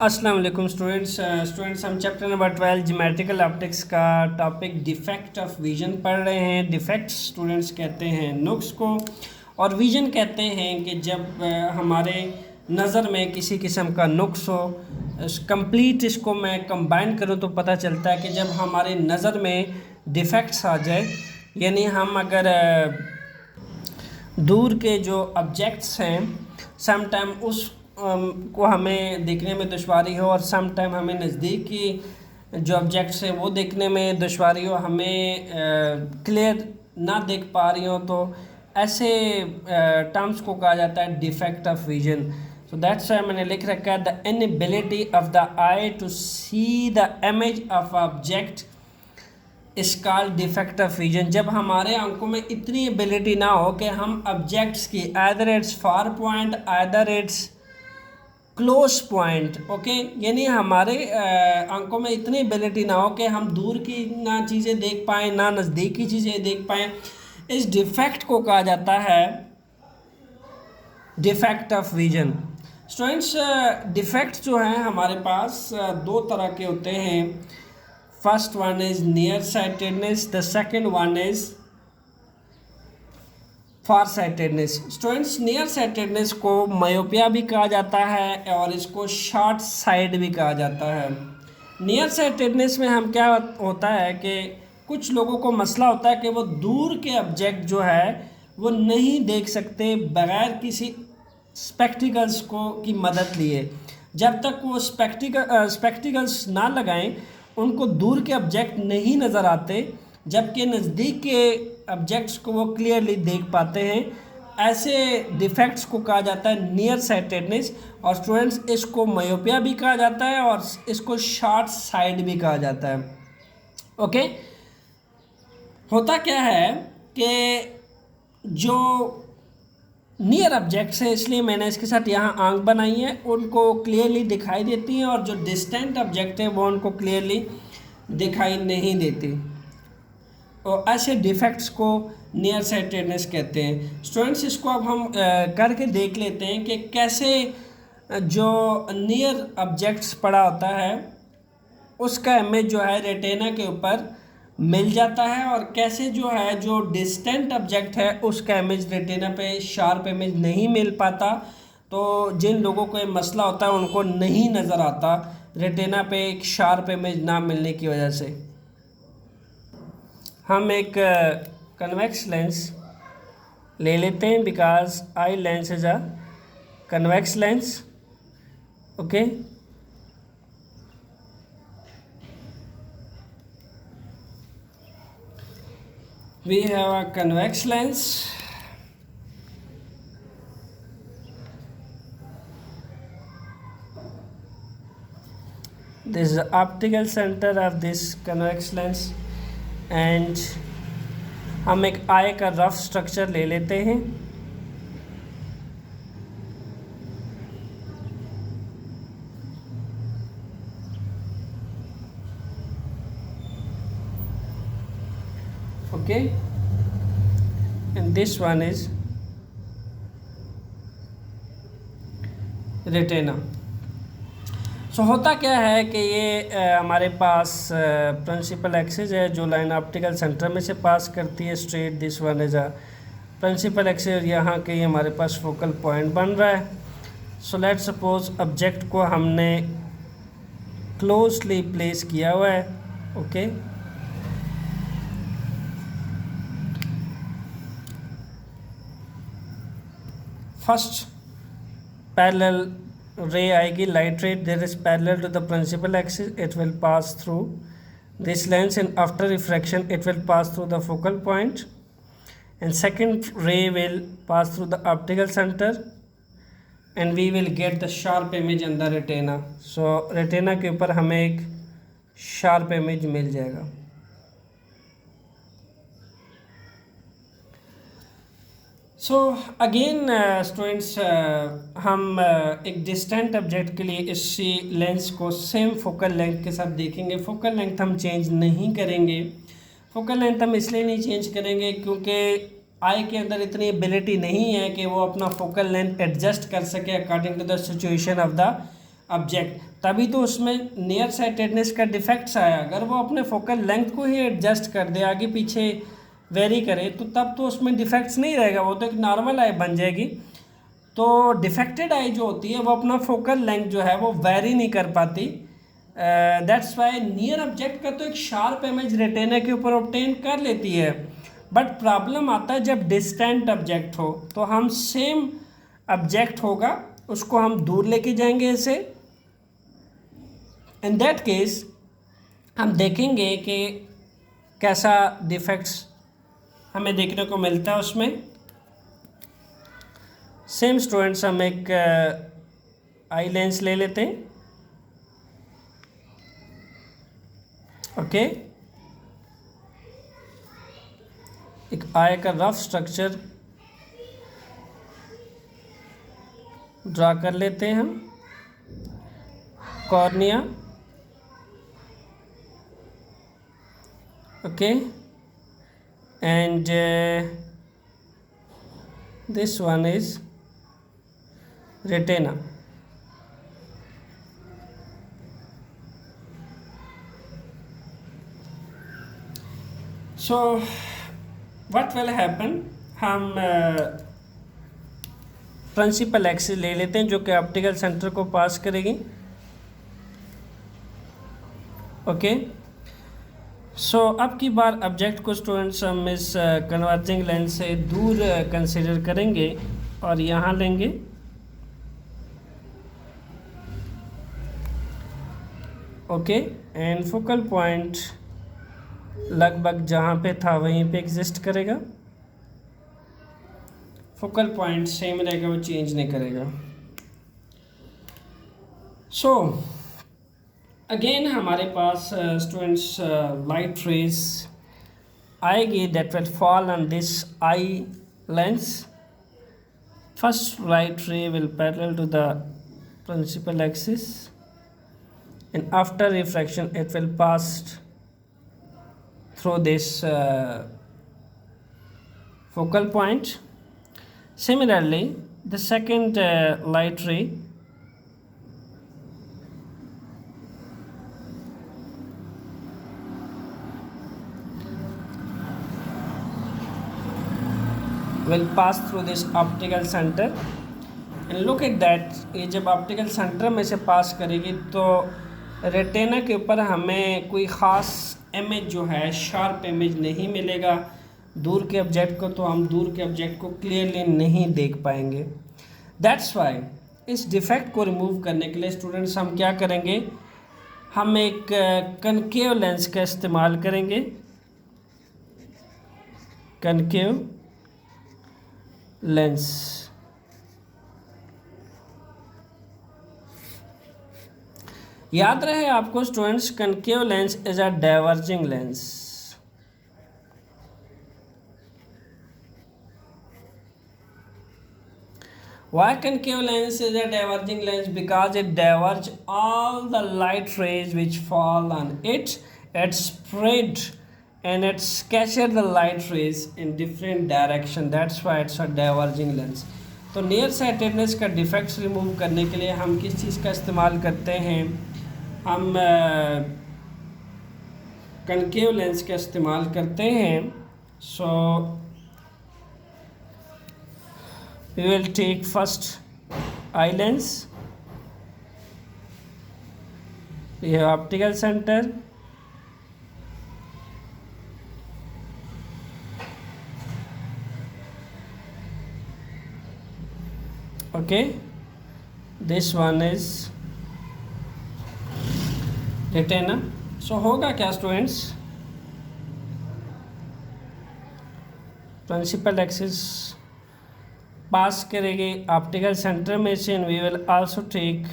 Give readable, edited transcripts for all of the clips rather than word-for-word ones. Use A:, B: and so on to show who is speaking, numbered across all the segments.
A: अस्सलाम वालेकुम स्टूडेंट्स हम चैप्टर नंबर 12 ज्योमेट्रिकल ऑप्टिक्स का टॉपिक डिफेक्ट ऑफ विजन पढ़ रहे हैं। डिफेक्ट स्टूडेंट्स कहते हैं नुक्स को, और विजन कहते हैं कि जब हमारे नज़र में किसी किस्म का नुक्स हो। कंप्लीट इसको मैं कंबाइन करूँ तो पता चलता है कि जब हमारे नज़र में डिफेक्ट्स आ जाए, यानी हम अगर दूर के जो ऑब्जेक्ट्स हैं सम टाइम उस को हमें देखने में दुश्वारी हो, और सम टाइम हमें नज़दीक की जो ऑब्जेक्ट्स हैं वो देखने में दुश्वारी हो, हमें क्लियर ना देख पा रही हो, तो ऐसे टर्म्स को कहा जाता है defect of vision. So that's why मैंने लिख रखा है the inability of the eye to see the image of object is called defect of vision. जब हमारे आंखों में इतनी एबिलिटी ना हो कि हम ऑब्जेक्ट्स की either it's far point either it's close point, okay, यानी हमारे आंखों में इतनी एबिलिटी ना हो कि हम दूर की ना चीज़ें देख पाएँ ना नज़दीक की चीज़ें देख पाएँ, इस डिफेक्ट को कहा जाता है defect of vision. Students, defect जो हैं हमारे पास दो तरह के होते हैं। First one is near sightedness, the second one is far sightedness. Students, near sightedness को मायोपिया भी कहा जाता है और इसको शॉर्ट साइड भी कहा जाता है। नियर साइटेडनेस में हम क्या होता है कि कुछ लोगों को मसला होता है कि वो दूर के ऑब्जेक्ट जो है वो नहीं देख सकते बगैर किसी स्पेक्टिकल्स को की मदद लिए। जब तक वो स्पेक्टिकल्स ना लगाएं उनको दूर के ऑब्जेक्ट नहीं नज़र आते, जबकि नज़दीक के ऑब्जेक्ट्स को वो क्लियरली देख पाते हैं। ऐसे डिफेक्ट्स को कहा जाता है नियर साइटेडनेस, और स्टूडेंट्स इसको मायोपिया भी कहा जाता है और इसको शॉर्ट साइड भी कहा जाता है। ओके, होता क्या है कि जो नियर ऑब्जेक्ट्स है, इसलिए मैंने इसके साथ यहाँ आंख बनाई है, उनको क्लियरली दिखाई देती हैं, और जो डिस्टेंट ऑब्जेक्ट है वो उनको क्लियरली दिखाई नहीं देती, और ऐसे डिफेक्ट्स को नियर साइटेडनेस कहते हैं। स्टूडेंट्स, इसको अब हम करके देख लेते हैं कि कैसे जो नियर ऑब्जेक्ट्स पड़ा होता है उसका इमेज जो है रेटिना के ऊपर मिल जाता है, और कैसे जो है जो डिस्टेंट ऑब्जेक्ट है उसका इमेज रेटिना पे शार्प इमेज नहीं मिल पाता। तो जिन लोगों को ये मसला होता है उनको नहीं नज़र आता रेटिना पे एक शार्प इमेज ना मिलने की वजह से। हम एक कन्वेक्स लेंस ले लेते हैं because eye lens is a convex lens. Okay, we have a convex lens. This is the optical center of this convex lens, and हम एक आई का रफ स्ट्रक्चर ले लेते हैं। Okay, and this one is retina. So होता क्या है कि ये हमारे पास प्रिंसिपल एक्सिस है जो लाइन ऑप्टिकल सेंटर में से पास करती है straight. This one is a principal axis, यहाँ के हमारे पास फोकल पॉइंट बन रहा है। सो लेट्स सपोज ऑब्जेक्ट को हमने क्लोजली प्लेस किया हुआ है। ओके, फर्स्ट पैरेलल रे आएगी, light ray, there is parallel to the principal axis, it will pass through this lens and after refraction it will pass through the focal point, and second ray will pass through the optical centre and we will get the sharp image in the retina. So retina के ऊपर हमें एक sharp image मिल जाएगा। So again students, हम एक distant object के लिए इसी लेंस को सेम फोकल लेंथ के साथ देखेंगे। फोकल लेंथ हम चेंज नहीं करेंगे। फोकल लेंथ हम इसलिए नहीं चेंज करेंगे क्योंकि आई के अंदर इतनी एबिलिटी नहीं है कि वो अपना फोकल लेंथ एडजस्ट कर सके according to the situation of the object. तभी तो उसमें नियर साइटेडनेस का डिफेक्ट्स आया। अगर वो अपने फोकल लेंथ को ही एडजस्ट कर दे, आगे पीछे वेरी करे, तो तब तो उसमें डिफेक्ट्स नहीं रहेगा, वो तो एक नॉर्मल आई बन जाएगी। तो डिफेक्टेड आई जो होती है वो अपना फोकल लेंथ जो है वो वेरी नहीं कर पाती। दैट्स वाई नियर ऑब्जेक्ट का तो एक शार्प इमेज रेटिना के ऊपर ऑब्टेन कर लेती है, बट प्रॉब्लम आता है जब डिस्टेंट ऑब्जेक्ट हो, तो हम सेम ऑब्जेक्ट होगा उसको हम दूर लेके जाएंगे ऐसे। इन दैट केस हम देखेंगे कि कैसा डिफेक्ट्स हमें देखने को मिलता है उसमें। सेम स्टूडेंट्स, हम एक आई लेंस ले लेते हैं। ओके, एक आई का रफ स्ट्रक्चर ड्रा कर लेते हैं हम। Cornea, okay, and this one is retina. So what will happen, हम प्रिंसिपल एक्सिस ले लेते हैं जो कि ऑप्टिकल सेंटर को पास करेगी। ओके, सो अब की बार ऑब्जेक्ट को स्टूडेंट्स हम इस कन्वर्जिंग लेंस से दूर कंसिडर करेंगे और यहाँ लेंगे। ओके, एंड फोकल पॉइंट लगभग जहाँ पे था वहीं पे एग्जिस्ट करेगा। फोकल पॉइंट सेम रहेगा, वो चेंज नहीं करेगा। सो अगेन हमारे पास स्टूडेंट्स लाइट रेज आएगी that will fall on this eye lens. First light ray will parallel to the principal axis and after refraction it will pass through this focal point. Similarly, the second light ray will pass through this optical center and look at that, ये जब optical centre में से पास करेगी तो retina के ऊपर हमें कोई ख़ास इमेज जो है, शार्प इमेज नहीं मिलेगा। दूर के ऑब्जेक्ट को तो हम दूर के ऑब्जेक्ट को क्लियरली नहीं देख पाएंगे। दैट्स वाई इस डिफेक्ट को रिमूव करने के लिए स्टूडेंट्स हम क्या करेंगे, हम एक कनकेव लेंस का इस्तेमाल करेंगे। कनकेव लेंस, याद रहे आपको students, concave lens is a diverging lens. Why concave lens is a diverging lens? Because it diverges all the light rays which fall on it. It spread and it scatters the light rays in different direction. That's why it's a diverging lens. तो near sightedness का defects remove करने के लिए हम किस चीज़ का इस्तेमाल करते हैं, हम कनकेव लेंस का इस्तेमाल करते हैं। So we will take first eye lens, ये optical centre, okay, this one is retina. So होगा क्या स्टूडेंट्स, प्रिंसिपल एक्सिस पास करेगी ऑप्टिकल सेंटर में से, and we will also take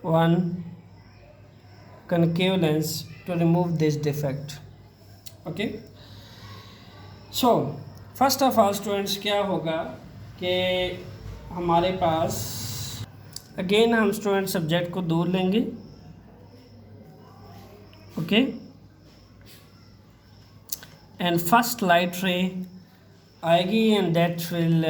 A: one concave lens to remove this defect. Okay, so first of all students क्या होगा कि हमारे पास अगेन हम स्टूडेंट सब्जेक्ट को दूर लेंगे। Okay, and first light ray आएगी and that will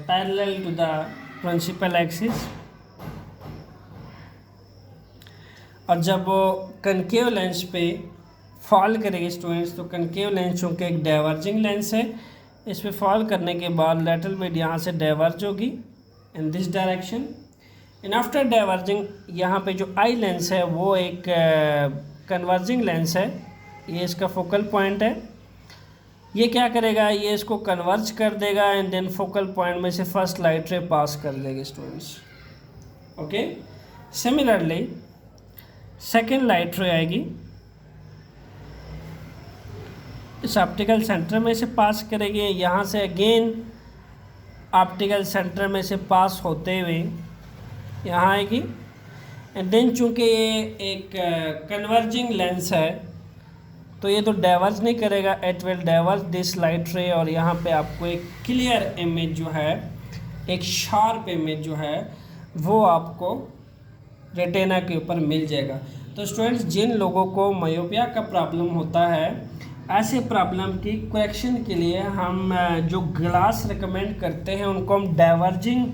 A: parallel to the principal axis. और जब वो कनकेव लेंस पे फॉल करेगी स्टूडेंट्स, तो कनकेव लेंस चूँकि एक डाइवर्जिंग लेंस है, इस पे फॉल करने के बाद लेटरल बेड यहाँ से डाइवर्ज होगी in this direction and after diverging यहाँ पे जो आई लेंस है वो एक कन्वर्जिंग लेंस है, ये इसका फोकल पॉइंट है। ये क्या करेगा, ये इसको कन्वर्ज कर देगा एंड देन फोकल पॉइंट में से फर्स्ट लाइट रे पास कर देगी students. Okay, similarly second light ray आएगी, इस ऑप्टिकल सेंटर में से पास करेगी, यहाँ से अगेन ऑप्टिकल सेंटर में से पास होते हुए यहाँ आएगी एंड देन चूँकि ये एक कन्वर्जिंग लेंस है तो ये तो डाइवर्ज नहीं करेगा, it will diverge this light रे और यहाँ पे आपको एक क्लियर इमेज जो है, एक शार्प इमेज जो है वो आपको रेटिना के ऊपर मिल जाएगा। तो स्टूडेंट्स, जिन लोगों को मायोपिया का प्रॉब्लम होता है, ऐसे प्रॉब्लम की करेक्शन के लिए हम जो ग्लास रिकमेंड करते हैं उनको हम डाइवर्जिंग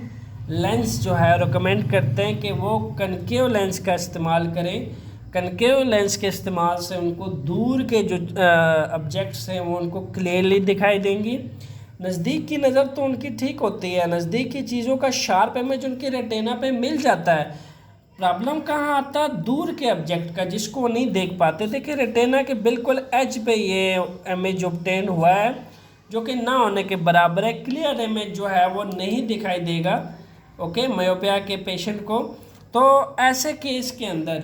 A: लेंस जो है रिकमेंड करते हैं कि वो कनकेव लेंस का इस्तेमाल करें। कनकेव लेंस के इस्तेमाल से उनको दूर के जो ऑब्जेक्ट्स हैं वो उनको क्लियरली दिखाई देंगी। नज़दीक की नज़र तो उनकी ठीक होती है, नज़दीक की चीज़ों का शार्प इमेज उनके रेटिना पे मिल जाता है। प्रॉब्लम कहाँ आता है, दूर के ऑब्जेक्ट का, जिसको वो नहीं देख पाते। देखिए रेटिना के बिल्कुल एज पे ये इमेज ऑब्टेन हुआ है जो कि ना होने के बराबर है, क्लियर इमेज जो है वो नहीं दिखाई देगा ओके मायोपिया के पेशेंट को। तो ऐसे केस के अंदर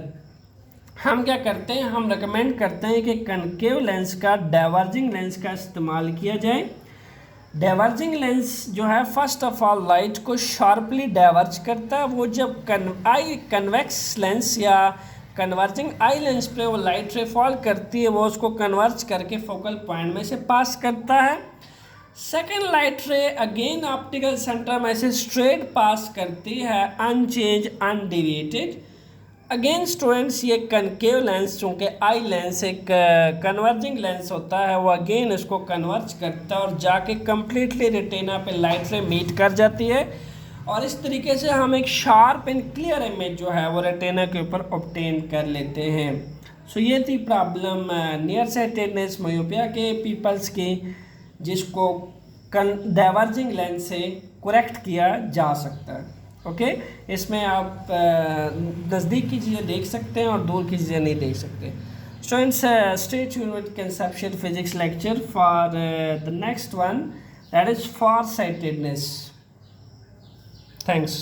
A: हम क्या करते हैं, हम रेकमेंड करते हैं कि कनकेव लेंस का डाइवर्जिंग लेंस का इस्तेमाल किया जाए। डाइवर्जिंग लेंस जो है फर्स्ट ऑफ ऑल लाइट को शार्पली डाइवर्ज करता है। वो जब कन्वेक्स लेंस या कन्वर्जिंग आई लेंस पे वो लाइट रे फॉल करती है, वो उसको कन्वर्ज करके फोकल पॉइंट में से पास करता है। सेकेंड लाइट रे अगेन ऑप्टिकल सेंटर में से स्ट्रेट पास करती है, अनचेंज अनडिविएटेड। अगेन स्टूडेंट्स, ये कनकेव लेंस चूँकि आई लेंस एक कन्वर्जिंग लेंस होता है, वो अगेन इसको कन्वर्ज करता है और जाके कम्प्लीटली रेटिना पे लाइट रे मीट कर जाती है और इस तरीके से हम एक शार्प एंड क्लियर इमेज जो है वो रेटिना के ऊपर ऑब्टेन कर लेते हैं। सो ये थी प्रॉब्लम नियर साइटेडनेस मायोपिया के पीपल्स की, जिसको डाइवर्जिंग लेंस से करेक्ट किया जा सकता है। ओके, इसमें आप नज़दीक की चीज़ें देख सकते हैं और दूर की चीज़ें नहीं देख सकते। Students, stay tuned with conceptual physics lecture for the next one, that is far sightedness. Thanks.